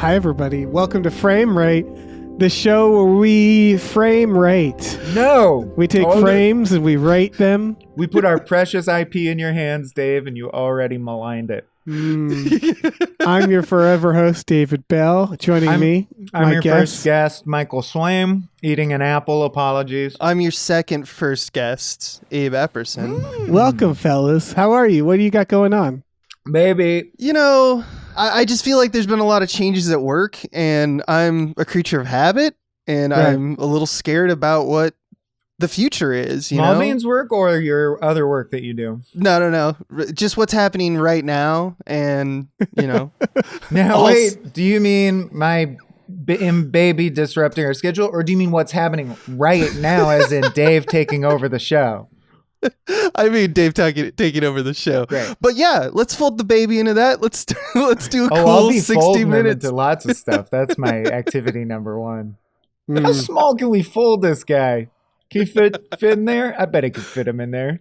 Hi, everybody. Welcome to Frame Rate, the show where we frame rate. No! We take frames and we rate them. We put our precious IP in your hands, Dave, and you already maligned it. I'm your forever host, David Bell. Joining me, I'm your first guest, Michael Swaim, eating an apple. Apologies. I'm your second first guest, Abe Epperson. Welcome, fellas. How are you? What do you got going on? Baby. You know, I just feel like there's been a lot of changes at work, and I'm a creature of habit, and I'm a little scared about what the future is, you know? Beans work or your other work that you do? No. Just what's happening right now, and, you know. Now, wait, do you mean my baby disrupting our schedule, or do you mean what's happening right now, as in Dave taking over the show? I mean, Dave taking over the show. Great. But yeah, let's fold the baby into that. Let's do a cool I'll be 60 minutes. into lots of stuff. That's my activity number one. How small can we fold this guy? Can he fit in there? I bet I could fit him in there.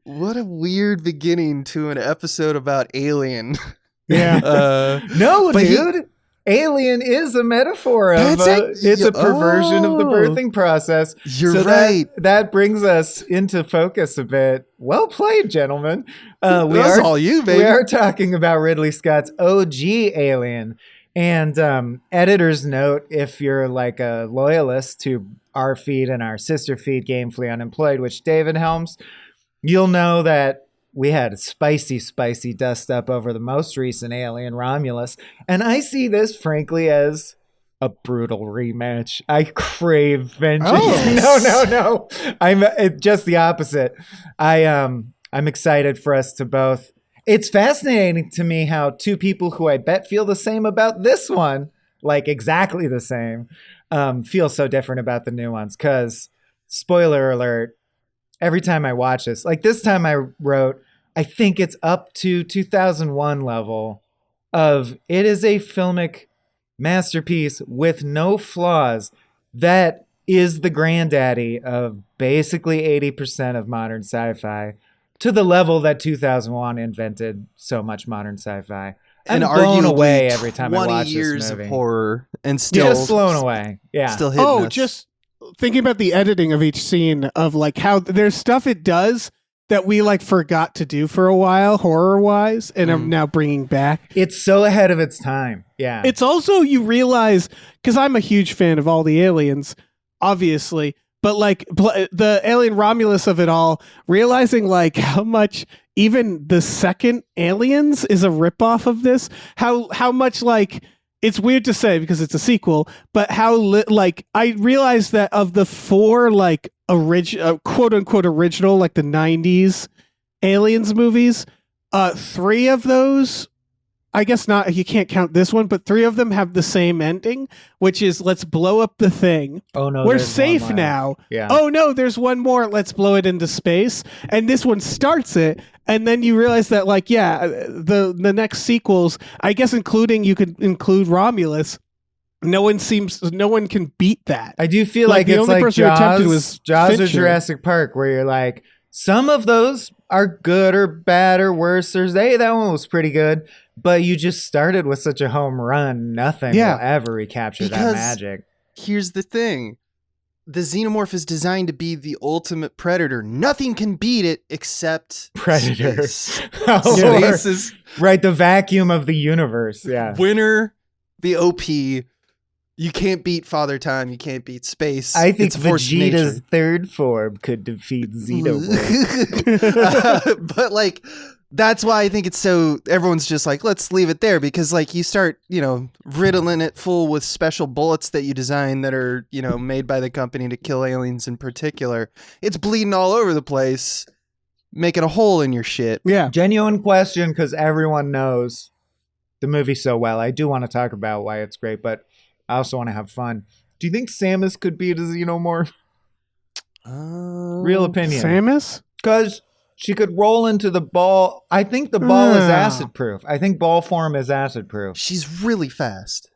What a weird beginning to an episode about Alien. Yeah. No, dude. Alien is a metaphor of it's a perversion of the birthing process. You're right. That brings us into focus a bit. Well played, gentlemen. That's all you, baby. We are talking about Ridley Scott's OG Alien. And editor's note, if you're like a loyalist to our feed and our sister feed, Gamefully Unemployed, which David helms, you'll know that we had a spicy dust up over the most recent Alien, Romulus. And I see this, frankly, as a brutal rematch. I crave vengeance. Oh. No. I'm just the opposite. I'm excited for us to both. It's fascinating to me how two people who I bet feel the same about this one, like exactly the same, feel so different about the new ones. Because, spoiler alert, every time I watch this, like this time I wrote, I think it's up to 2001 level of it is a filmic masterpiece with no flaws that is the granddaddy of basically 80% of modern sci-fi, to the level that 2001 invented so much modern sci-fi. I'm blown away every time I watch this movie. 20 years of horror and still just blown away. Yeah. Still hitting us. Just thinking about the editing of each scene, of like how there's stuff it does that we like forgot to do for a while, horror-wise, and are now bringing back. It's so ahead of its time. Yeah. It's also, you realize, because I'm a huge fan of all the aliens, obviously, but like the Alien Romulus of it all, realizing like how much even the second Aliens is a ripoff of this, how much like, it's weird to say because it's a sequel, but like I realized that of the four like quote unquote original, like the 90s Aliens movies, three of those, I guess not, you can't count this one, but three of them have the same ending, which is let's blow up the thing. Oh no, we're safe now. Yeah. Oh no, there's one more. Let's blow it into space. And this one starts it. And then you realize that, like, yeah, the next sequels, I guess, including, you could include Romulus, no one can beat that. I do feel like the it's only like person who attempted was Jaws or Fincher. Jurassic Park, where you're like, some of those are good or bad or worse. There's that one was pretty good, but you just started with such a home run. Nothing will ever recapture that magic. Here's the thing. The Xenomorph is designed to be the ultimate predator. Nothing can beat it except Predator. Space is right, the vacuum of the universe. Yeah. Winner, the OP. You can't beat Father Time. You can't beat space. I think it's Vegeta's third form could defeat Xenomorph. But like, that's why I think it's so, everyone's just like, let's leave it there, because like you start, riddling it full with special bullets that you design that are, made by the company to kill aliens in particular. It's bleeding all over the place, making a hole in your shit. Yeah. Genuine question, because everyone knows the movie so well. I do want to talk about why it's great, but I also want to have fun. Do you think Samus could beat a Xenomorph? Real opinion. Samus? Because she could roll into the ball. I think the ball is acid proof. I think ball form is acid proof. She's really fast.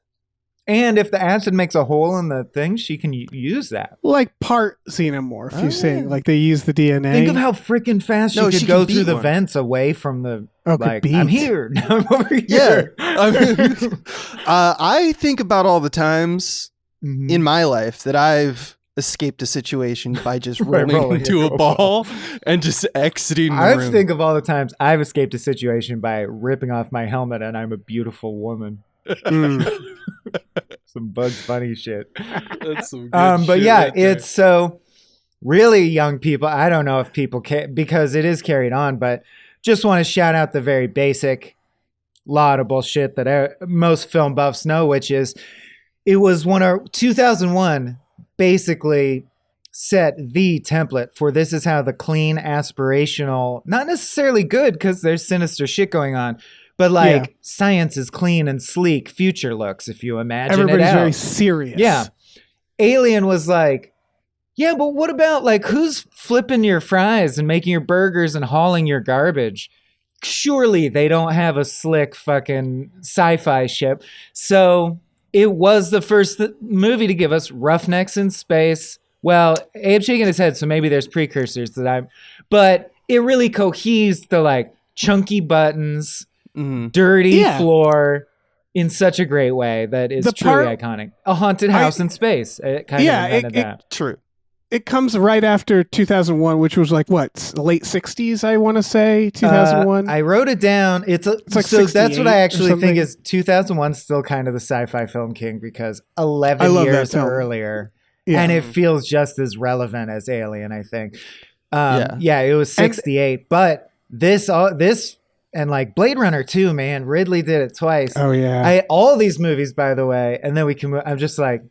And if the acid makes a hole in the thing, she can use that. Like part xenomorph, you're saying. Like they use the DNA. Think of how freaking fast she could go through the vents away from the... like, I'm here. I'm over here. Yeah. I think about all the times in my life that I've escaped a situation by just rolling into a ball and just exiting the room. I think of all the times I've escaped a situation by ripping off my helmet and I'm a beautiful woman. Some Bugs Bunny shit. That's some good shit. But yeah, right there. it's so really young people. I don't know if people care because it is carried on, but just want to shout out the very basic, laudable shit that most film buffs know, which is it was 2001 basically set the template for this is how the clean, aspirational, not necessarily good because there's sinister shit going on, but like science is clean and sleek future looks if you imagine everybody's it out. very serious. Yeah. Alien was like, yeah, but what about like who's flipping your fries and making your burgers and hauling your garbage? Surely they don't have a slick fucking sci-fi ship. So it was the first movie to give us roughnecks in space. Well, Abe's shaking his head, so maybe there's precursors but it really coheses the like chunky buttons, dirty floor in such a great way that it's truly iconic. A haunted house in space. It kind of invented that. True. It comes right after 2001, which was like what, late 60s, I want to say, 2001. I wrote it down. It's like so that's what I actually think is 2001 still kind of the sci-fi film king because 11 years earlier, and it feels just as relevant as Alien, I think. It was 68, but this and like Blade Runner 2, man, Ridley did it twice. Oh yeah. All these movies, by the way, and then we can I'm just like,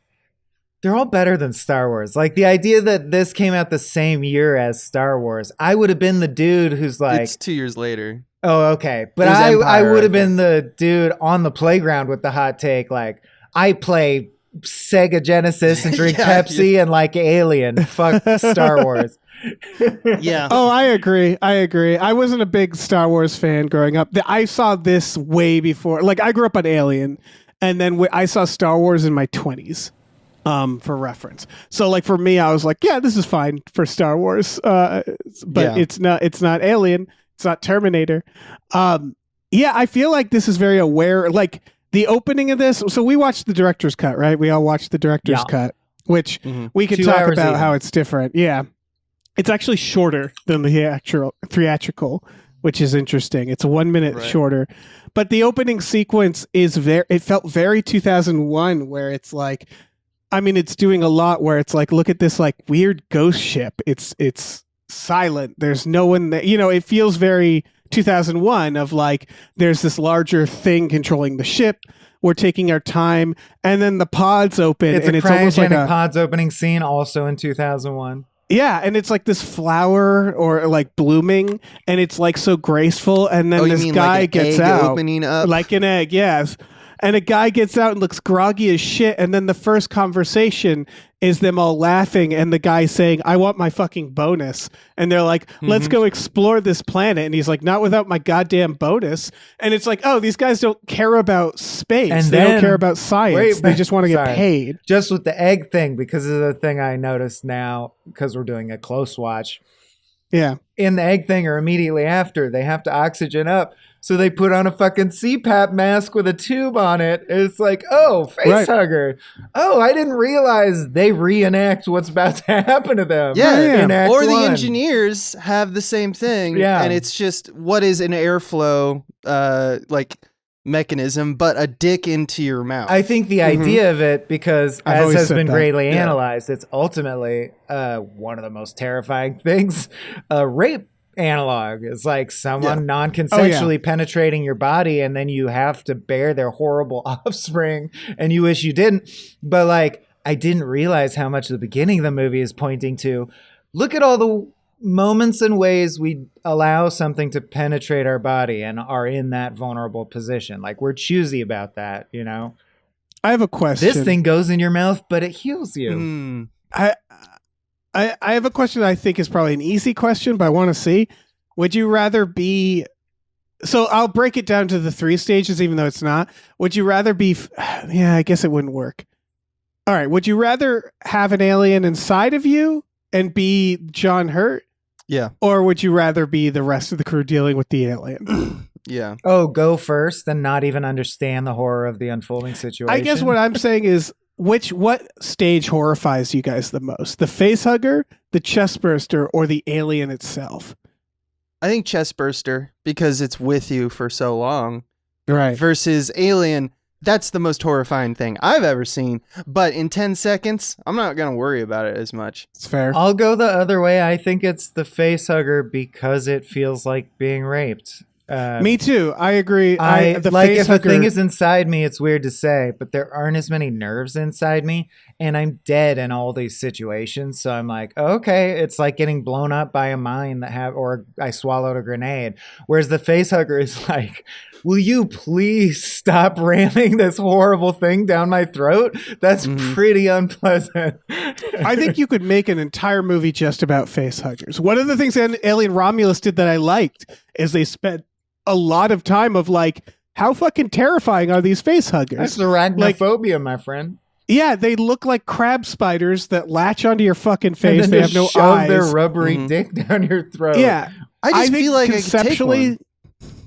they're all better than Star Wars. Like the idea that this came out the same year as Star Wars, I would have been the dude who's like, it's 2 years later. Oh, okay. But I would have been the dude on the playground with the hot take. Like I play Sega Genesis and drink Pepsi and like Alien. Fuck Star Wars. Yeah. Oh, I agree. I wasn't a big Star Wars fan growing up. I saw this way before. Like I grew up on Alien, and then I saw Star Wars in my 20s. For reference. So like for me, I was like, yeah, this is fine for Star Wars. But it's not Alien. It's not Terminator. I feel like this is very aware, like the opening of this. So we watched the director's cut, right? We all watched the director's cut, which we could talk about how it's different. Yeah. It's actually shorter than the theatrical, which is interesting. It's 1 minute shorter, but the opening sequence is it felt very 2001 where it's like, I mean, it's doing a lot where it's like, look at this like weird ghost ship. It's silent. There's no one that, it feels very 2001 of like, there's this larger thing controlling the ship. We're taking our time. And then the pods open. It's it's almost like a pods opening scene also in 2001. Yeah. And it's like this flower or like blooming and it's like so graceful. And then this guy like gets egg out opening up? like an egg. Yes. And a guy gets out and looks groggy as shit. And then the first conversation is them all laughing. And the guy saying, I want my fucking bonus. And they're like, let's go explore this planet. And he's like, not without my goddamn bonus. And it's like, oh, these guys don't care about space. And they don't care about science. They just want to get paid. Just with the egg thing, because of the thing I noticed now, because we're doing a close watch. Yeah. In the egg thing or immediately after, they have to oxygen up. So they put on a fucking CPAP mask with a tube on it. It's like, oh, facehugger. Oh, I didn't realize they reenact what's about to happen to them. Yeah. In Act or the 1. engineers have the same thing. Yeah. And it's just what is an airflow like mechanism, but a dick into your mouth. I think the idea of it, because as has been greatly analyzed, it's ultimately one of the most terrifying things. Rape analog is like someone non-consensually penetrating your body, and then you have to bear their horrible offspring, and you wish you didn't. But like, I didn't realize how much the beginning of the movie is pointing to. Look at all the moments and ways we allow something to penetrate our body and are in that vulnerable position. Like, we're choosy about that, I have a question. This thing goes in your mouth, but it heals you. I have a question that I think is probably an easy question, but I want to see. Would you rather be So I'll break it down to the 3 stages, even though it's not. Would you rather be? Yeah, I guess it wouldn't work. All right. Would you rather have an alien inside of you and be John Hurt? Yeah. Or would you rather be the rest of the crew dealing with the alien? Yeah. Oh, go first and not even understand the horror of the unfolding situation. I guess what I'm saying is, what stage horrifies you guys the most? The facehugger, the chestburster, or the alien itself? I think chestburster, because it's with you for so long. Right. Versus alien, that's the most horrifying thing I've ever seen. But in 10 seconds, I'm not going to worry about it as much. It's fair. I'll go the other way. I think it's the facehugger because it feels like being raped. Me too. I agree. The like if a facehugger- thing is inside me, it's weird to say, but there aren't as many nerves inside me, and I'm dead in all these situations. So I'm like, okay, it's like getting blown up by a mine or I swallowed a grenade. Whereas the facehugger is like, will you please stop ramming this horrible thing down my throat? That's pretty unpleasant. I think you could make an entire movie just about facehuggers. One of the things Alien Romulus did that I liked is they spent a lot of time of like, how fucking terrifying are these facehuggers? That's arachnophobia, my friend. Yeah, they look like crab spiders that latch onto your fucking face. And then They have no shove eyes. their rubbery dick down your throat. Yeah, I just think feel like I could take conceptually. one.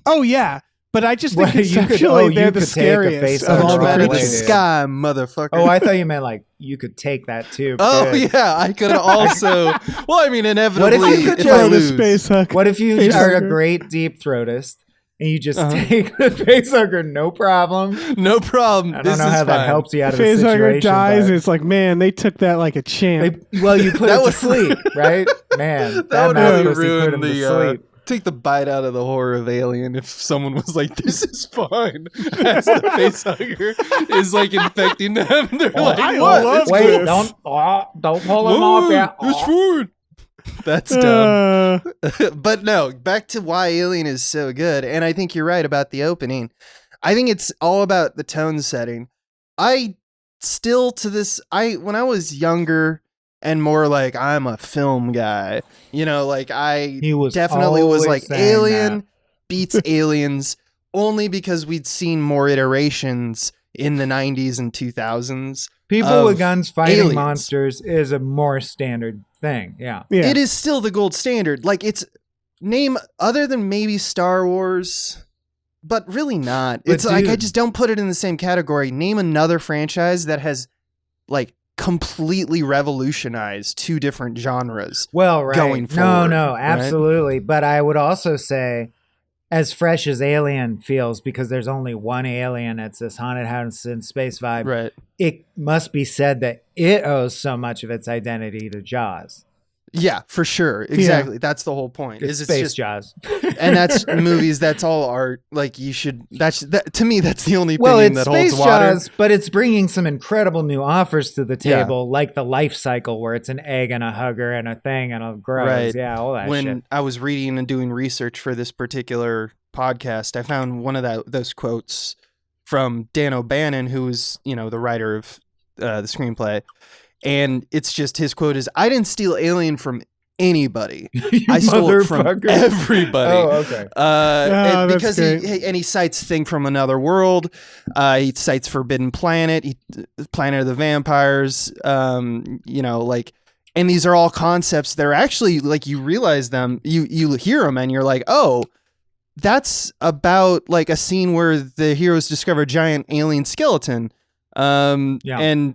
Oh yeah, but I just think Well, you could- conceptually they're you the could take a scariest of facehugger all all the Out the of the way, creatures. dude. sky, motherfucker. Oh, I thought you meant like you could take that too. Oh Good. yeah, I could also. Well, I mean, inevitably, What if you could if just- I Throw the lose, space hook. What if you Facehugger. are a great deep throatist and you just take the facehugger, no problem? no problem. I don't This know is how that fine. helps you out of the Facehugger situation. dies, but and it's like, man, they took that like a champ. well, you put That it was- to sleep, right? Man, That would mouth really pussy put ruin him to the sleep. take the bite out of the horror of Alien if someone was like, "This is fine," as the facehugger is like infecting them. They're like, I "What? love It's Wait, good. don't pull him Whoa, off yet. It's fine." That's dumb. Uh, But no, back to why Alien is so good. And I think you're right about the opening. I think it's all about the tone setting. I still to this, when I was younger and more like I'm a film guy, like He was definitely was always like saying Alien that. beats Aliens only because we'd seen more iterations in the 90s and 2000s. People of with guns fighting aliens. monsters is a more standard thing. Yeah. yeah. It is still the gold standard. Like it's name other than maybe Star Wars, but really not. But It's like I dude- just don't put it in the same category. Name another franchise that has like completely revolutionized 2 different genres. Well, right. Going forward, No, right? absolutely. But I would also say, as fresh as Alien feels, because there's only one alien, it's this haunted house in space vibe. Right. It must be said that it owes so much of its identity to Jaws. Yeah, for sure. Exactly. That's the whole point. It's Is space just Jaws. and that's movies, that's all art. Like you should to me that's the only Well, opinion it's that holds space water. Jaws, but it's bringing some incredible new offers to the table, like the life cycle where it's an egg and a hugger and a thing and a grows. Right. Yeah, all that When shit. I was reading and doing research for this particular podcast, I found one of those quotes from Dan O'Bannon, who is, the writer of the screenplay. And it's just his quote is, "I didn't steal Alien from anybody. I stole it from motherfucker. everybody." Oh, okay. And that's because great. he cites Thing from Another World, he cites Forbidden Planet, Planet of the Vampires, and these are all concepts that are actually like you realize them, you hear them, and you're like, oh, that's about like a scene where the heroes discover a giant alien skeleton, and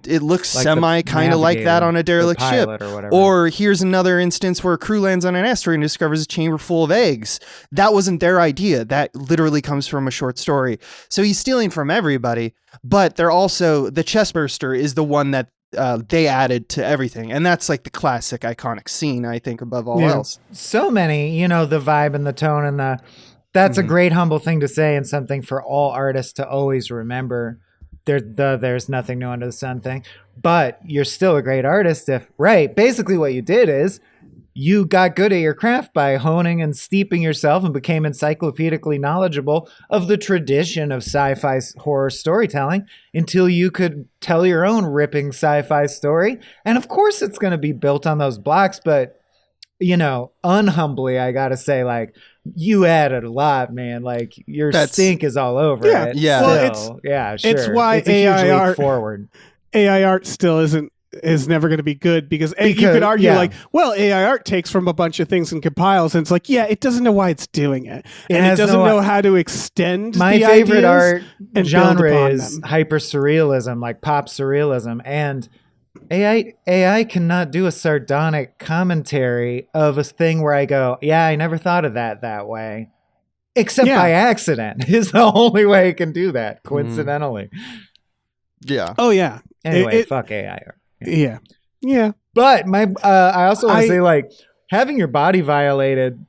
it looks Like semi the kind of like that navigator, on a derelict the ship. pilot or whatever. Or here's another instance where a crew lands on an asteroid and discovers a chamber full of eggs. That wasn't their idea. That literally comes from a short story. So he's stealing from everybody, but they're also, the chestburster is the one that they added to everything. And that's like the classic iconic scene, I think, above all Yeah. else. So many, the vibe and the tone and that's a great humble thing to say and something for all artists to always remember. There's nothing new under the sun thing, but you're still a great artist if, right, basically what you did is you got good at your craft by honing and steeping yourself and became encyclopedically knowledgeable of the tradition of sci-fi horror storytelling until you could tell your own ripping sci-fi story. And of course it's going to be built on those blocks, but unhumbly, I gotta say, like, you added a lot, man. Like, your That's- stink is all over Yeah. it. Yeah. Well, Still. Yeah, sure. it's why it's a huge AI leap art- forward. AI art still is never going to be good because you Because- could argue yeah. like, well, AI art takes from a bunch of things and compiles, and it's like, yeah, it doesn't know why it's doing it, and it has doesn't no- know how to extend My the favorite ideas art and build genre upon is them. hyper surrealism, like pop surrealism, and AI cannot do a sardonic commentary of a thing where I go, yeah, I never thought of that way, except Yeah. by accident. Is the only way it can do that. Coincidentally. Yeah. Oh yeah, Anyway, It- fuck AI art. yeah, yeah. But I also want I- to say, like, having your body violated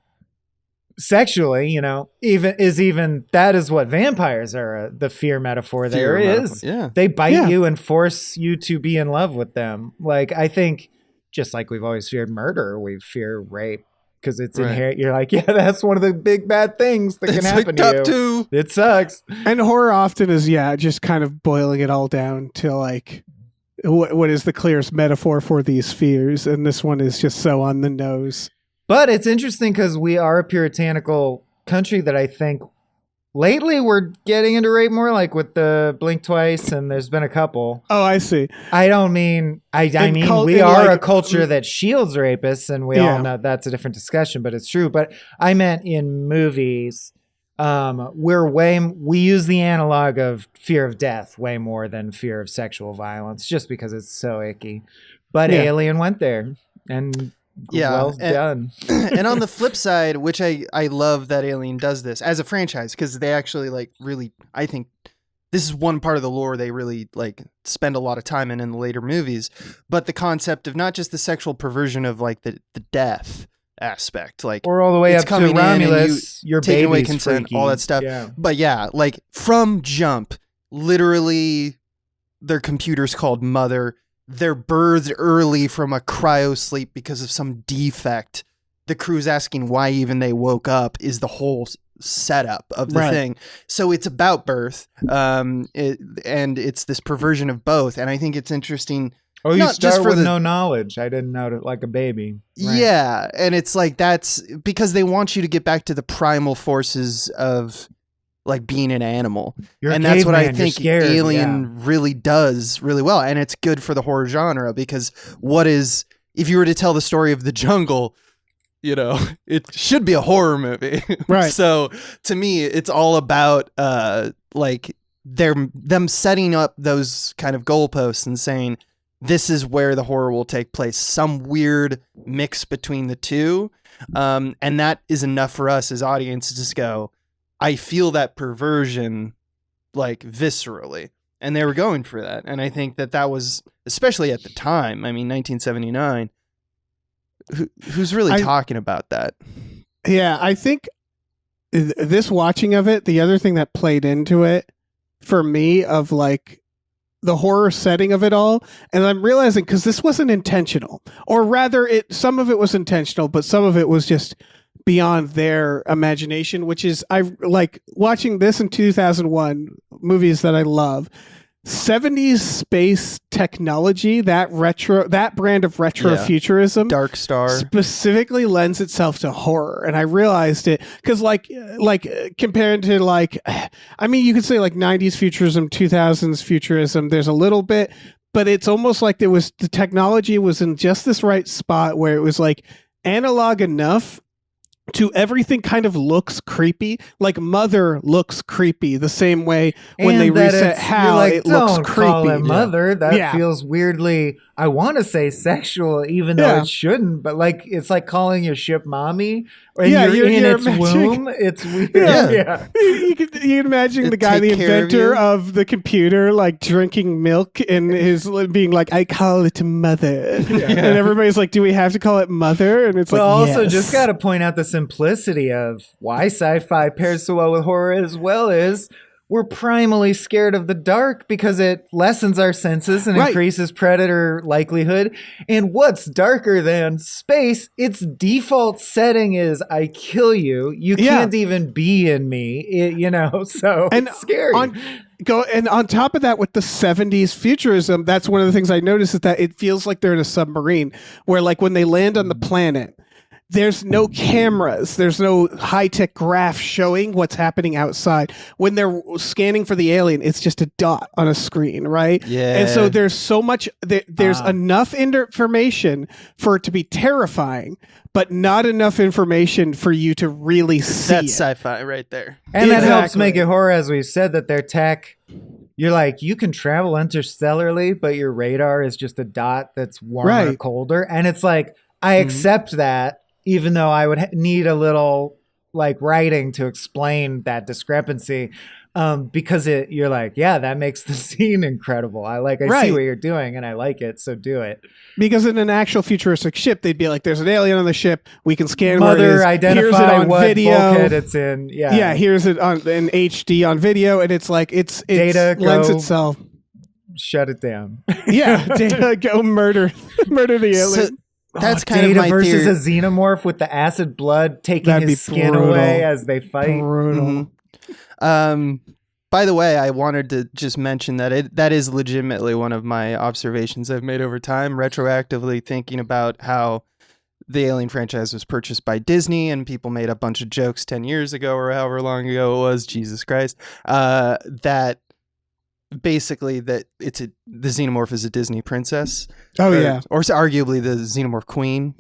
sexually, even that is what vampires are. The fear metaphor there Fear is. metaphor. Yeah. They bite Yeah. you and force you to be in love with them. Like, I think just like we've always feared murder, we fear rape because it's Right. inherent. You're like, yeah, that's one of the big bad things that can It's happen hooked up to you. to. It sucks. And horror often is just kind of boiling it all down to like what is the clearest metaphor for these fears, and this one is just so on the nose. But it's interesting because we are a puritanical country that I think lately we're getting into rape more, like with the Blink Twice, and there's been a couple. Oh, I see. I don't mean, I In mean, cult- we in, are like, a culture that shields rapists, and we Yeah. all know that's a different discussion, but it's true. But I meant in movies, we use the analog of fear of death way more than fear of sexual violence, just because it's so icky. But Yeah. Alien went there, and Yeah, well and- done. And on the flip side, which I love that Alien does this as a franchise, because they actually like really, I think this is one part of the lore they really like spend a lot of time in the later movies, but the concept of not just the sexual perversion of like the death aspect, like Or all the way it's up to coming in and Romulus, your taking away baby's consent, freaky. all that stuff. Yeah. But yeah, like from jump, literally their computer's called Mother. They're birthed early from a cryo sleep because of some defect. The crew's asking why even they woke up is the whole setup of the Right. thing. So it's about birth, and it's this perversion of both. And I think it's interesting. Oh, you Not just start for with the- no knowledge. I didn't know it like a baby. Right. Yeah, and it's like that's because they want you to get back to the primal forces of like being an animal. You're a And that's what I caveman, you're think scared, Alien really does really well. And it's good for the horror genre because if you were to tell the story of the jungle, it should be a horror movie. Right. So to me, it's all about like them setting up those kind of goalposts and saying, this is where the horror will take place. Some weird mix between the two. And that is enough for us as audience to just go, I feel that perversion like viscerally. And they were going for that. And I think that was, especially at the time, I mean, 1979, who's really talking about that? Yeah, I think this watching of it, the other thing that played into it for me of like the horror setting of it all, and I'm realizing because this wasn't intentional, or rather some of it was intentional, but some of it was just beyond their imagination, which is I like watching this in 2001 movies that I love. 70s space technology, that brand of retrofuturism, Dark Star specifically lends itself to horror. And I realized it because like compared to like, I mean, you could say like 90s futurism, 2000s futurism, there's a little bit, but it's almost like the technology was in just this right spot where it was like analog enough to everything kind of looks creepy. Like Mother looks creepy the same way when And they that reset it's- Hal, you're like, it looks don't creepy. call it Mother. That Yeah. feels weirdly, I want to say sexual, even though Yeah. it shouldn't. But like, it's like calling your ship mommy. And Yeah, you're in you're its imagining- womb. It's weird. Yeah. Yeah. You can imagine the guy, Take the care of inventor you. of the computer, like drinking milk and his being like, "I call it Mother," and everybody's like, "Do we have to call it Mother?" And it's But like, also, yes. just got to point out the simplicity of why sci-fi pairs so well with horror as well as we're primally scared of the dark because it lessens our senses and Right. increases predator likelihood. And what's darker than space? Its default setting is I kill you. You Yeah. can't even be in me. So And it's scary. on top of that, with the 70s futurism, that's one of the things I noticed is that it feels like they're in a submarine where like when they land on the planet there's no cameras. There's no high-tech graph showing what's happening outside. When they're scanning for the alien, it's just a dot on a screen, right? Yeah. And so there's so much, there's enough information for it to be terrifying, but not enough information for you to really see That's it. sci-fi right there. And that helps Exactly. make it horror, as we said, that their tech, you're like, you can travel interstellarly, but your radar is just a dot that's warmer or Right. colder. And it's like, I accept that, even though I would need a little like writing to explain that discrepancy. Because you're like, yeah, that makes the scene incredible. I see Right. what you're doing and I like it, so do it. Because in an actual futuristic ship, they'd be like, there's an alien on the ship. We can scan where it Mother, is. identify Here's it on what video. bulkhead it's in. Yeah. Yeah, here's it on in HD on video, and it's like it's Data, lends go. itself. Shut it down. Yeah, Data, go murder the alien. So that's kind Data of my versus theory. a xenomorph with the acid blood taking That'd be his skin brutal. away as they fight. Brutal. By the way, I wanted to just mention that that is legitimately one of my observations I've made over time, retroactively thinking about how the Alien franchise was purchased by Disney and people made a bunch of jokes 10 years ago or however long ago it was, Jesus Christ, that basically that the Xenomorph is a Disney princess. Oh, or, yeah. Or arguably the Xenomorph queen.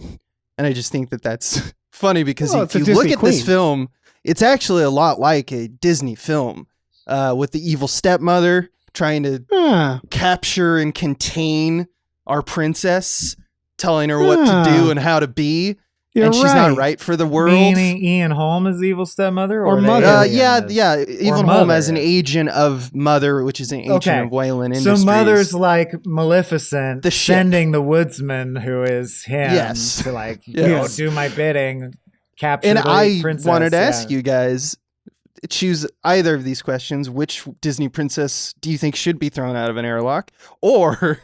And I just think that that's funny because Well, if it's a you look Disney at this queen. film, it's actually a lot like a Disney film. With the evil stepmother trying to Ah, capture and contain our princess, telling her what to do and how to be, you're and she's right. not right for the world. Meaning Ian Holm is the evil stepmother? Or they mother. aliens? Yeah. Evil Mother Holm as an is. agent of Mother, which is an agent Okay. of Wayland So Industries. Mother's like Maleficent, The ship. sending the woodsman, who is him, Yes. to like, Yes. do my bidding, capture And the I princess. wanted to yeah. ask you guys, choose either of these questions. Which Disney princess do you think should be thrown out of an airlock? Or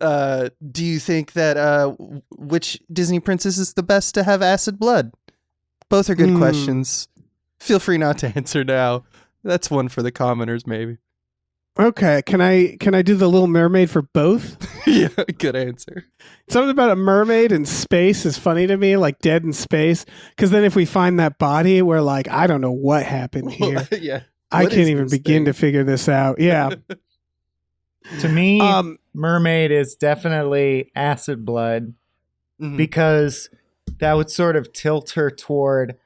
do you think that which Disney princess is the best to have acid blood? Both are good questions. Feel free not to answer now. That's one for the commoners, maybe. Okay, can I do the Little Mermaid for both? Yeah, good answer. Something about a mermaid in space is funny to me, like dead in space. Because then if we find that body, we're like, I don't know what happened here. Yeah. I What can't is even this begin thing? to figure this out. Yeah. To me, Um, mermaid is definitely acid blood, Mhm. because that would sort of tilt her toward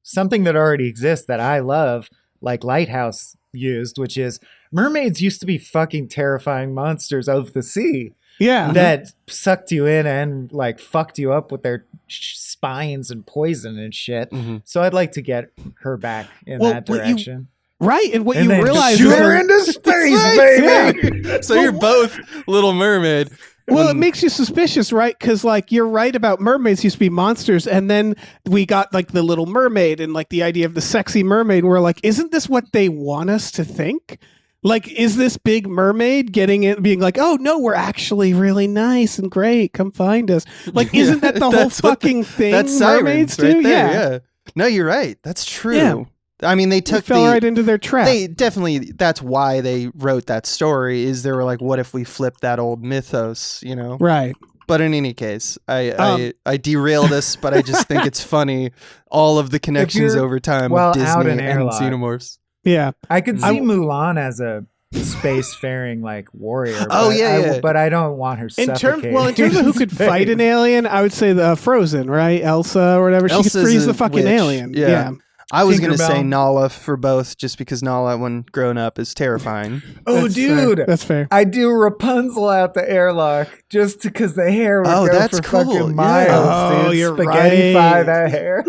something that already exists that I love, like Lighthouse used, which is mermaids used to be fucking terrifying monsters of the sea yeah. that sucked you in and like fucked you up with their spines and poison and shit. Mhm. So I'd like to get her back in Well, that what you- direction. Right. And what And you then realize shoot is her that- into space, Right. baby. So you're both Little Mermaid. well, it Um, makes you suspicious, right? Because like you're right about mermaids used to be monsters, and then we got like the Little Mermaid and like the idea of the sexy mermaid. We're like, isn't this what they want us to think? Like, is this big mermaid getting it, being like, oh no, we're actually really nice and great. Come find us. Like, isn't that the whole That's what fucking thing? That's mermaids sirens right do, there. Yeah. No, you're right. That's true. Yeah. I mean, they They took fell right into their trap. They definitely. That's why they wrote that story. Is they were like, what if we flipped that old mythos? You know. Right. But in any case, I derailed us, but I just think it's funny all of the connections you're, over time well, with out Disney in and airlock. Xenomorphs. Yeah. I could I- see Mulan as a spacefaring like warrior. Oh, but yeah. but I don't want her. In terms suffocating of who could space. fight an alien, I would say the Frozen, right? Elsa or whatever. She Elsa's could freeze a the fucking witch. alien. Yeah. I was going to say Tinkerbell. Nala for both, just because Nala, when grown up, is terrifying. Oh, That's dude, fair. That's fair. I do Rapunzel out the airlock just because the hair would Oh, go that's for cool. fucking Yeah. miles. Oh, dude. you're Spaghetti right. that hair.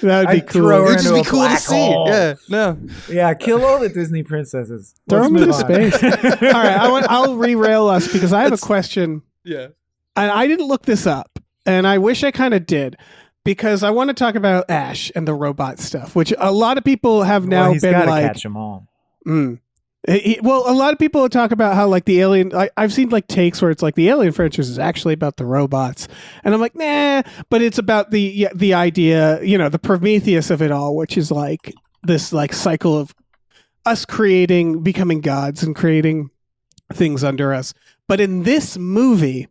That would be I'd throw cool. her It'd just into be a cool to black see. hole. Yeah, no. Yeah, kill all the Disney princesses. Throw Let's them into move on. space. All right, I'll re-rail us because I have That's- a question, Yeah. and I didn't look this up, and I wish I kind of did, because I want to talk about Ash and the robot stuff, which a lot of people have now Well, he's been gotta like, catch them all. well, a lot of people talk about how like the alien. I've seen like takes where it's like the alien franchise is actually about the robots, and I'm like, nah, but it's about the idea, you know, the Prometheus of it all, which is like this like cycle of us creating, becoming gods, and creating things under us. But in this movie,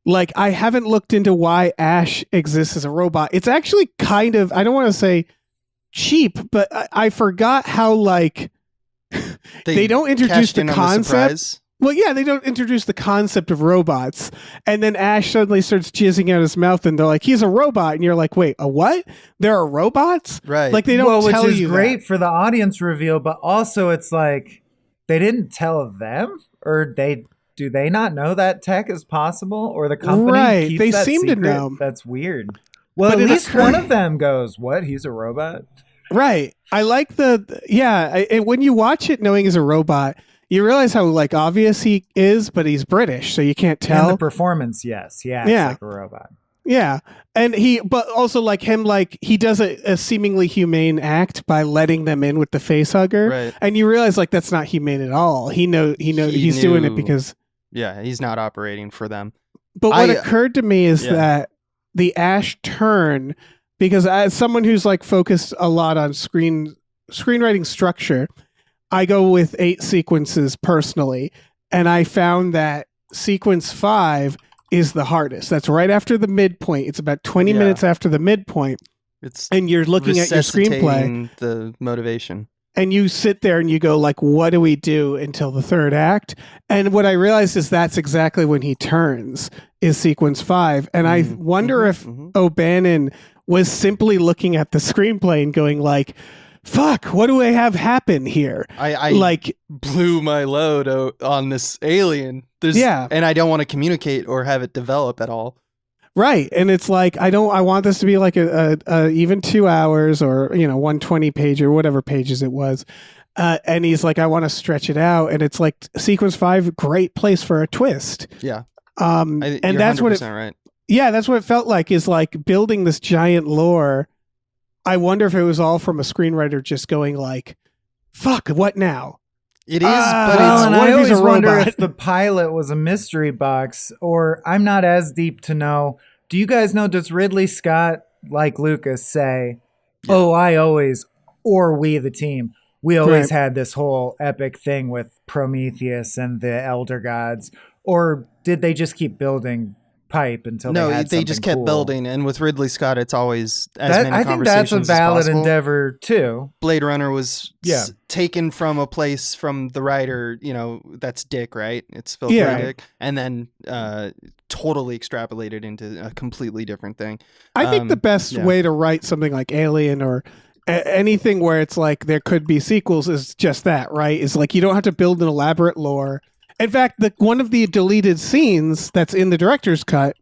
like I haven't looked into why Ash exists as a robot. It's actually kind of, I don't want to say cheap, but I forgot how like they don't introduce the concept. Well, yeah, they don't introduce the concept of robots, and then Ash suddenly starts jizzing out his mouth, and they're like, "He's a robot," and you're like, "Wait, a what? There are robots?" Right? Like they don't tell you. Which is great for the audience reveal, but also it's like they didn't tell them, or do they not know that tech is possible, or the company keeps They that seem secret? to know. That's weird. Well, But at least one of them goes, "What? He's a robot?" Right. I like and when you watch it knowing he's a robot, you realize how like obvious he is, but he's British, so you can't tell. And the performance, yes. He acts like a robot. Yeah. And but also like him, like he does a seemingly humane act by letting them in with the facehugger. Right. And you realize like that's not humane at all. He's doing it because he's not operating for them. But what occurred to me is that the Ash turn, because as someone who's like focused a lot on screenwriting structure, I go with 8 sequences personally, and I found that sequence 5 is the hardest. That's right after the midpoint. It's about 20 minutes after the midpoint. And you're looking at your screenplay, the motivation, and you sit there and you go like, what do we do until the third act? And what I realized is that's exactly when he turns, is sequence 5. And I wonder if O'Bannon was simply looking at the screenplay and going like, fuck, what do I have happen here? I like blew my load on this alien. And I don't want to communicate or have it develop at all. Right. And it's like, I want this to be like a even 2 hours or, 120 page or whatever pages it was. And he's like, I want to stretch it out. And it's like sequence 5, great place for a twist. Yeah. And that's what right. Yeah, that's what it felt like, is like building this giant lore. I wonder if it was all from a screenwriter just going like, fuck, what now? It is, but I always wonder if the pilot was a mystery box, or I'm not as deep to know. Do you guys know, does Ridley Scott, like Lucas, say, oh, I always, or we the team, we always had this whole epic thing with Prometheus and the Elder Gods? Or did they just keep building pipe until they just kept building, and with Ridley Scott it's always I think that's a valid endeavor too. Blade Runner was taken from a place from the writer, that's Dick, right? It's Phil Dick, and then totally extrapolated into a completely different thing. I think the best way to write something like Alien or anything where it's like there could be sequels is just that, right? Is like you don't have to build an elaborate lore. In fact, one of the deleted scenes that's in the director's cut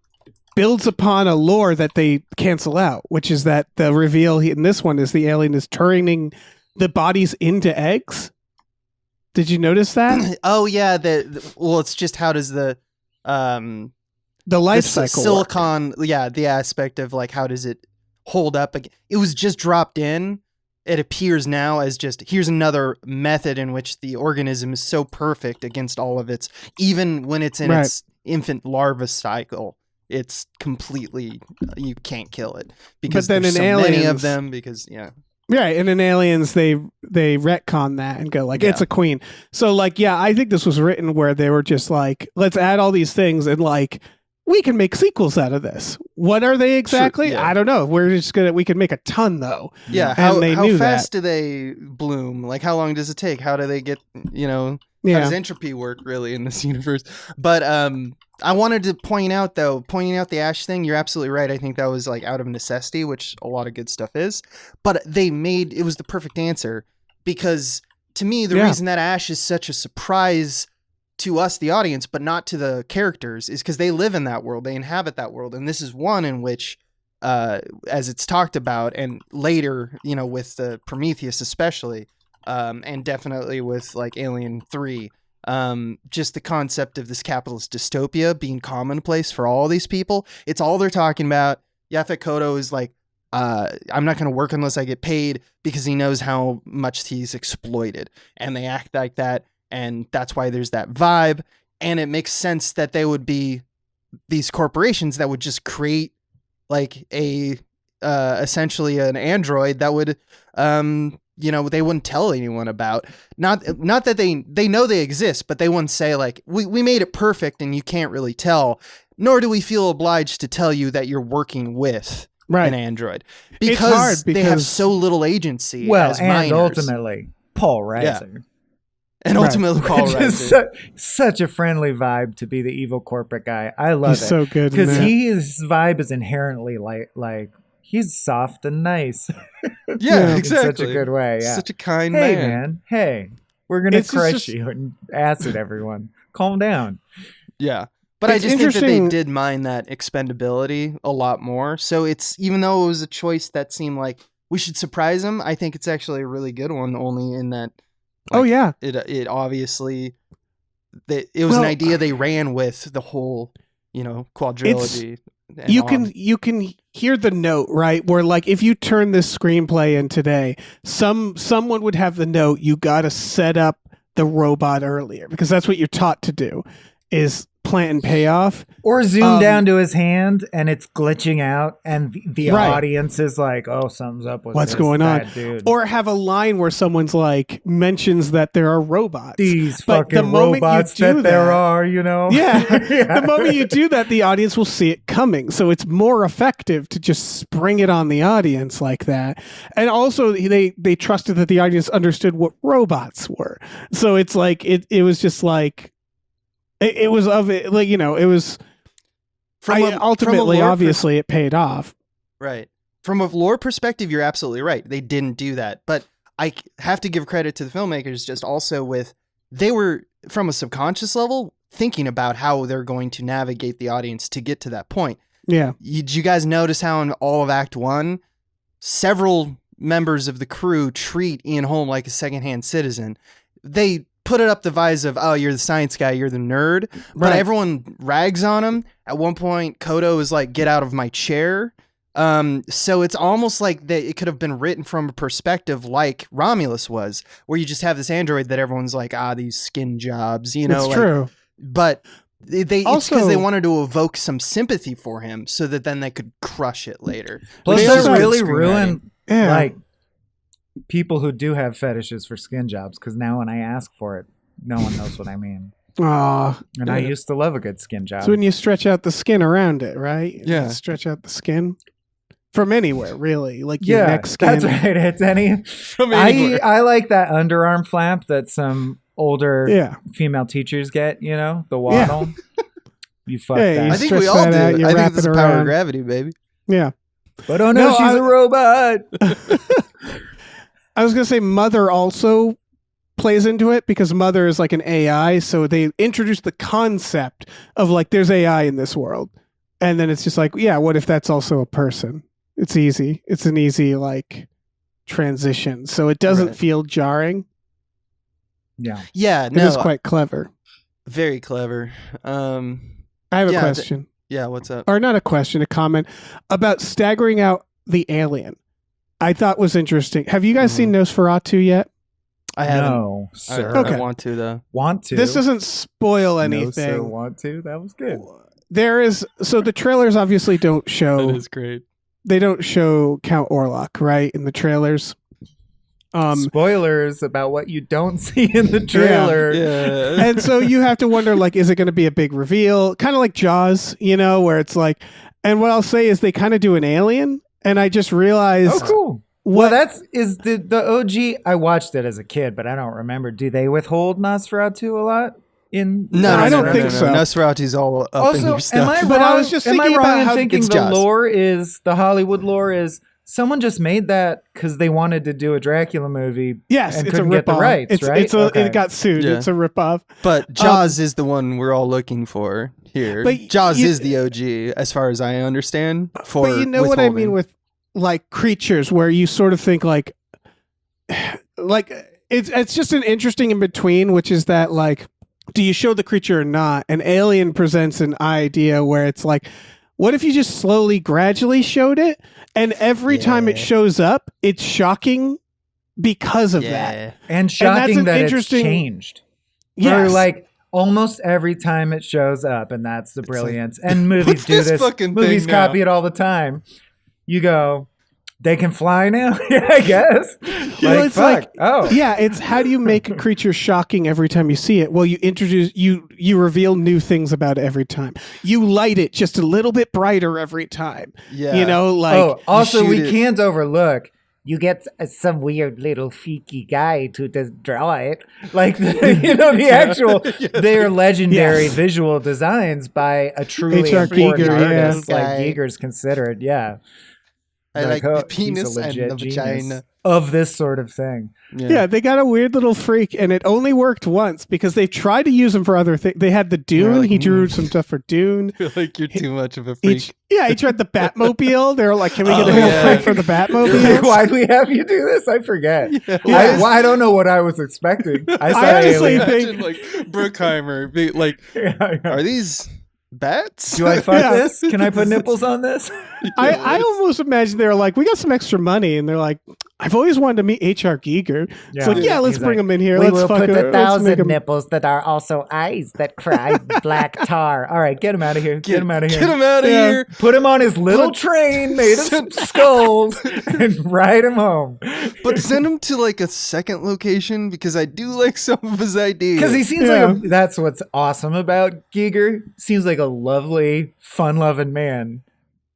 builds upon a lore that they cancel out, which is that the reveal in this one is the alien is turning the bodies into eggs. Did you notice that? Oh yeah, it's just how does the life cycle silicon work? The aspect of like how does it hold up? It was just dropped in. It appears now as just, here's another method in which the organism is so perfect against all of its, even when it's in its infant larva cycle, it's completely, you can't kill it because there's so many of them Right, and in Aliens, they retcon that and go like, it's a queen. So like, I think this was written where they were just like, let's add all these things and like, we can make sequels out of this. What are they exactly? Sure, I don't know. We can make a ton though. Yeah. How fast do they bloom? Like how long does it take? How do they get, how does entropy work really in this universe? But I wanted to pointing out the Ash thing, you're absolutely right. I think that was like out of necessity, which a lot of good stuff is. But it was the perfect answer, because to me, the reason that Ash is such a surprise to us, the audience, but not to the characters, is because they live in that world, they inhabit that world, and this is one in which, as it's talked about, and later, with the Prometheus especially, and definitely with like Alien 3, just the concept of this capitalist dystopia being commonplace for all these people. It's all they're talking about. Yaphet Kotto is like, I'm not going to work unless I get paid, because he knows how much he's exploited, and they act like that. And that's why there's that vibe. And it makes sense that they would be these corporations that would just create like essentially an android that would they wouldn't tell anyone about. Not that they know they exist, but they wouldn't say like, we made it perfect and you can't really tell, nor do we feel obliged to tell you that you're working with an android, because they have so little agency as minors. And ultimately Paul Reiser. And ultimately Paul Reiser. Such a friendly vibe to be the evil corporate guy. I love it. He's so good. Because his vibe is inherently like he's soft and nice. Yeah, exactly. In such a good way. Yeah. Such a kind man. Hey, we're going to crush you and acid everyone. Calm down. Yeah. But I just think that they did mind that expendability a lot more. So it's, even though it was a choice that seemed like we should surprise them, I think it's actually a really good one, only in that. Like, it obviously, it was an idea they ran with the whole, quadrilogy. You can hear the note, right? Where like if you turn this screenplay in today, someone would have the note, you got to set up the robot earlier, because that's what you're taught to do, is plant and payoff, or zoom down to his hand and it's glitching out and the audience is like, oh, something's up with what's going on, dude. Or have a line where someone's like mentions that there are robots, these fucking robots that there are, the moment you do that, the audience will see it coming, so it's more effective to just spring it on the audience like that. And also they trusted that the audience understood what robots were, so it's like it was just like it was of it, like, it was ultimately, obviously, it paid off. Right. From a lore perspective, you're absolutely right. They didn't do that. But I have to give credit to the filmmakers just also they were, from a subconscious level, thinking about how they're going to navigate the audience to get to that point. Yeah. Did you guys notice how in all of Act 1, several members of the crew treat Ian Holm like a secondhand citizen? They put it up the vise of, oh, you're the science guy, you're the nerd. But everyone rags on him. At one point, Kodo is like, get out of my chair. So it's almost like it could have been written from a perspective like Romulus was, where you just have this android that everyone's like, these skin jobs, It's true. But it's because they wanted to evoke some sympathy for him so that then they could crush it later. Plus, they really ruin like people who do have fetishes for skin jobs, because now when I ask for it, no one knows what I mean. And I used to love a good skin job. So when you stretch out the skin around it, right? Yeah. You stretch out the skin from anywhere, really, like your neck skin. That's right. It's from anywhere. I like that underarm flap that some older female teachers get. The waddle. You fuck that. I think we all do. I think it's the power of gravity, baby. Yeah. But she's a robot. I was going to say Mother also plays into it, because Mother is like an AI. So they introduced the concept of like, there's AI in this world. And then it's just like, what if that's also a person? It's easy. It's an easy like transition. So it doesn't feel jarring. Yeah. Yeah. It is quite clever. Very clever. I have a question. What's up? Or not a question, a comment about staggering out the alien. I thought was interesting. Have you guys seen Nosferatu yet? I haven't. No, sir. I want to, though. Want to? This doesn't spoil anything. No, sir, want to? That was good. So the trailers obviously don't show. That is great. They don't show Count Orlok, right, in the trailers. Spoilers about what you don't see in the trailer. Yeah. And so you have to wonder, like, is it going to be a big reveal? Kind of like Jaws, where it's like, and what I'll say is they kind of do an alien. And I just realized. Oh, cool. Well, is the OG. I watched it as a kid, but I don't remember. Do they withhold Nosferatu a lot? No, I don't think so. Nosferatu's all up in your stuff. Am I wrong? But I was just thinking about how thinking the lore is, the Hollywood lore is, someone just made that because they wanted to do a Dracula movie. Yes, and it's couldn't a get the rights, right? It got sued. Yeah. It's a ripoff. But Jaws is the one we're all looking for here. But Jaws is the OG, as far as I understand. But you know what I mean with like creatures, where you sort of think like it's just an interesting in between, which is that like, do you show the creature or not? And Alien presents an idea where it's like, what if you just slowly, gradually showed it? And every time it shows up, it's shocking because of that. And shocking that it's changed. Yes. Or like almost every time it shows up, and that's the brilliance. And movies do this. Movies copy it all the time. You go, They can fly now? Yeah, I guess. Well, it's fuck. like, oh. yeah, it's how do you make a creature shocking every time you see it? Well, you reveal new things about it every time. You light it just a little bit brighter every time. Yeah. You know, like Oh, also, shoot we it. can't overlook. You get some weird little freaky guy to just draw it. Like, the actual, they're legendary Yes. visual designs by a truly H.R. important Giger, yeah. artist. Like, Guy. Giger's considered, yeah. I like oh, the penis he's a and legit the genius vagina. of this sort of thing. Yeah, they got a weird little freak, and it only worked once because they've tried to use him for other things. They had the Dune. like, He drew some stuff for Dune. I feel like you're too much of a He, freak. he tried the Batmobile. They were like, "Can we get Oh, a real yeah. freak for the Batmobile?" Why'd we have you do this? I forget. Yes. I don't know what I was expecting. I saw honestly Alien. think- Imagine like Bruckheimer, be like, Yeah. are these bats? Do I fuck Yeah. this? Can I put nipples on this? I almost imagine they were like, "We got some extra money," and they're like, "I've always wanted to meet H.R. Giger." It's like, "Yeah, let's He's bring like, him in here. We Let's will fuck put him. the Let's make 1,000 him." nipples that are also eyes that cry black tar. All right, get him out of here. Get him out of here. Get him out of Yeah. here. Put him on his little train made of skulls and ride him home. But send him to like a second location because I do like some of his ideas. Because he seems Yeah. like that's what's awesome about Giger. Seems like a lovely, fun-loving man.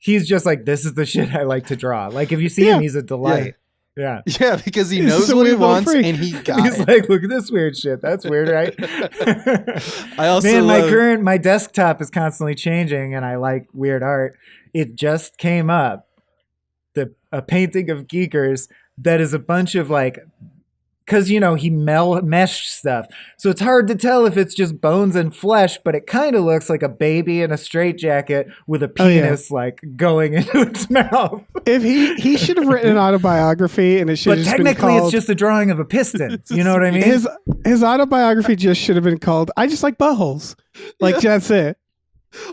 He's just like, this is the shit I like to draw. Like, if you see Yeah. him, he's a delight. Yeah. Yeah, because he He's knows just a what he weird little wants freak. and he got He's it. like, look at this weird shit. That's weird, right? I also Man, love, my desktop is constantly changing, and I like weird art. It just came up, a painting of Giger's that is a bunch of like, because he meshed stuff, so it's hard to tell if it's just bones and flesh, but it kind of looks like a baby in a straitjacket with a Oh, yeah. penis like going into its mouth. If he should have written an autobiography, and it should But have just been technically, called, it's just a drawing of a piston. You know what I mean? his autobiography just should have been called "I Just Like Buttholes." Like that's it.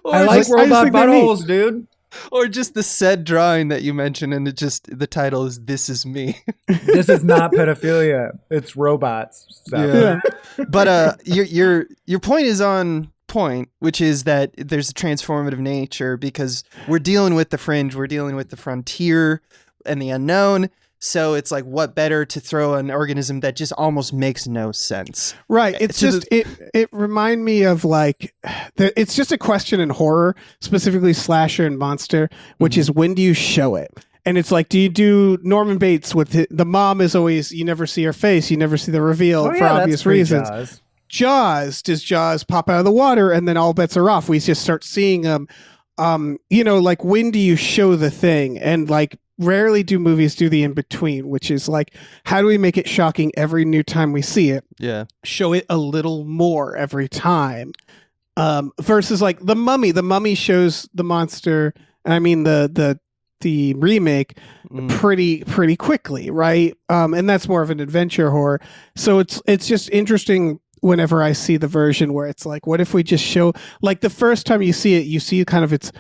I or, like just- I just robot think they're neat. buttholes, dude. or just the said drawing that you mentioned, and the title is "This Is Me." This is not pedophilia. It's robots. So. Yeah. But your point is on point, which is that there's a transformative nature because we're dealing with the fringe, we're dealing with the frontier and the unknown. So it's like, what better to throw an organism that just almost makes no sense? Right. It's To just it remind me of like it's just a question in horror, specifically slasher and monster, which is when do you show it? And it's like, do you do Norman Bates with the mom is always, you never see her face, you never see the reveal Oh, for yeah, obvious that's reasons. Jaws. Does Jaws pop out of the water and then all bets are off? We just start seeing them. Like when do you show the thing? And like rarely do movies do the in between, which is like, how do we make it shocking every new time we see it? Yeah. Show it a little more every time. Versus like the Mummy shows the monster. I mean the remake pretty quickly, right? And that's more of an adventure horror. So it's just interesting whenever I see the version where it's like, what if we just show, like the first time you see it, you see kind of its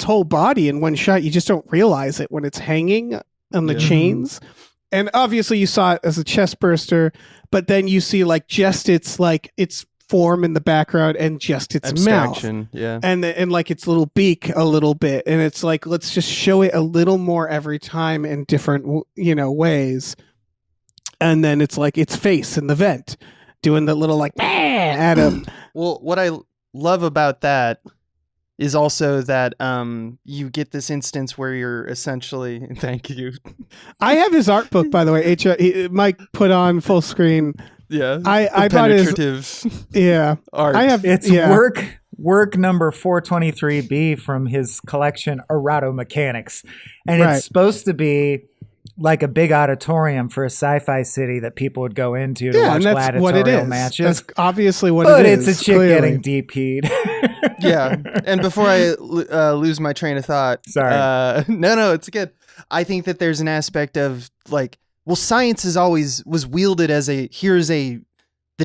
whole body in one shot. You just don't realize it when it's hanging on the chains. And obviously you saw it as a chest burster, but then you see like just its form in the background and just its mouth. Abstraction, yeah. And like its little beak a little bit. And it's like, let's just show it a little more every time in different, ways. And then it's like its face in the vent doing the little like at him. Well, what I love about that is also that you get this instance where you're essentially thank you. I have his art book, by the way. Mike put on full screen. Yeah. I bought his penetrative art. I have It's work number 423B from his collection Errato Mechanics. And Right. it's supposed to be like a big auditorium for a sci-fi city that people would go into to watch and that's what it gladiatorial is. matches. That's obviously what But it is. it's a chick clearly. getting DP'd. Yeah. And before I lose my train of thought. Sorry. No, it's good. I think that there's an aspect of like, well, science was wielded as the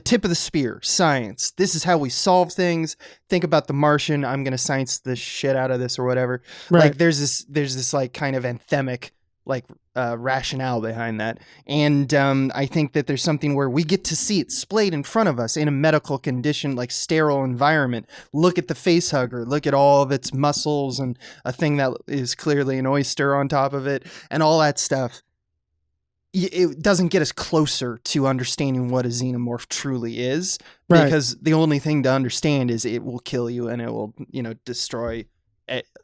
tip of the spear. Science. This is how we solve things. Think about the Martian. I'm going to science the shit out of this or whatever. Right. Like there's this like kind of anthemic rationale behind that. And I think that there's something where we get to see it splayed in front of us in a medical condition, like sterile environment. Look at the face hugger, look at all of its muscles and a thing that is clearly an oyster on top of it and all that stuff. It doesn't get us closer to understanding what a xenomorph truly is, because the only thing to understand is it will kill you and it will, destroy